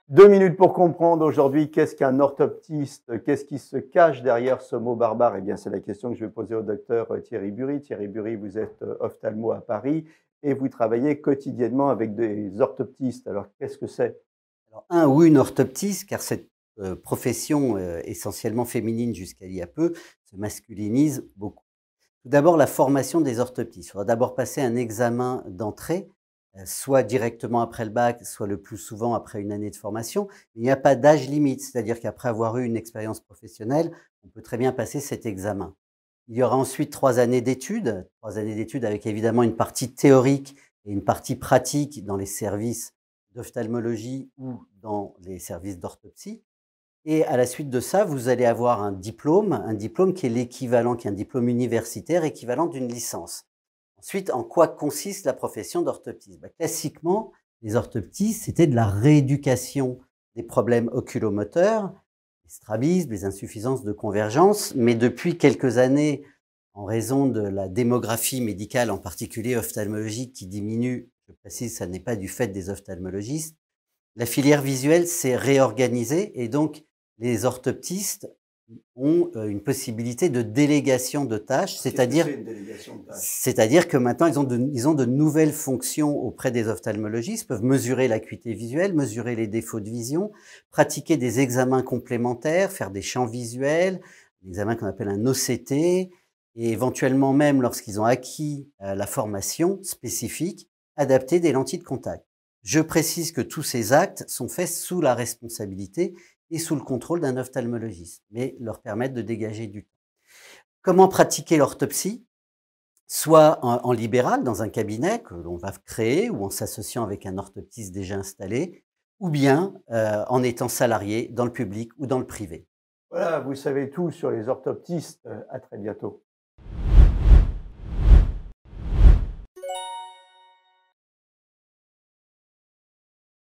2 minutes pour comprendre aujourd'hui qu'est-ce qu'un orthoptiste, qu'est-ce qui se cache derrière ce mot barbare? Eh bien, c'est la question que je vais poser au docteur Thierry Bury. Thierry Bury, vous êtes ophtalmo à Paris et vous travaillez quotidiennement avec des orthoptistes. Alors, qu'est-ce que c'est? Alors, un ou une orthoptiste, car cette profession essentiellement féminine jusqu'à il y a peu se masculinise beaucoup. Tout d'abord, la formation des orthoptistes. Il faudra d'abord passer un examen d'entrée, soit directement après le bac, soit le plus souvent après une année de formation. Il n'y a pas d'âge limite, c'est-à-dire qu'après avoir eu une expérience professionnelle, on peut très bien passer cet examen. Il y aura ensuite 3 années d'études avec évidemment une partie théorique et une partie pratique dans les services d'ophtalmologie ou dans les services d'orthoptie. Et à la suite de ça, vous allez avoir un diplôme qui est l'équivalent, qui est un diplôme universitaire équivalent d'une licence. Ensuite, en quoi consiste la profession d'orthoptiste? Classiquement, les orthoptistes, c'était de la rééducation des problèmes oculomoteurs, les strabismes, les insuffisances de convergence, mais depuis quelques années, en raison de la démographie médicale, en particulier ophtalmologique, qui diminue, je précise, ça n'est pas du fait des ophtalmologistes, la filière visuelle s'est réorganisée et donc les orthoptistes ont une possibilité de délégation de tâches, Qu'est-ce que c'est une délégation de tâches? c'est-à-dire que maintenant ils ont de nouvelles fonctions auprès des ophtalmologistes, peuvent mesurer l'acuité visuelle, mesurer les défauts de vision, pratiquer des examens complémentaires, faire des champs visuels, un examen qu'on appelle un OCT, et éventuellement même lorsqu'ils ont acquis la formation spécifique, adapter des lentilles de contact. Je précise que tous ces actes sont faits sous la responsabilité et sous le contrôle d'un ophtalmologiste, mais leur permettent de dégager du temps. Comment pratiquer l'orthoptie? Soit en libéral, dans un cabinet que l'on va créer ou en s'associant avec un orthoptiste déjà installé, ou bien en étant salarié dans le public ou dans le privé. Voilà, vous savez tout sur les orthoptistes. À très bientôt.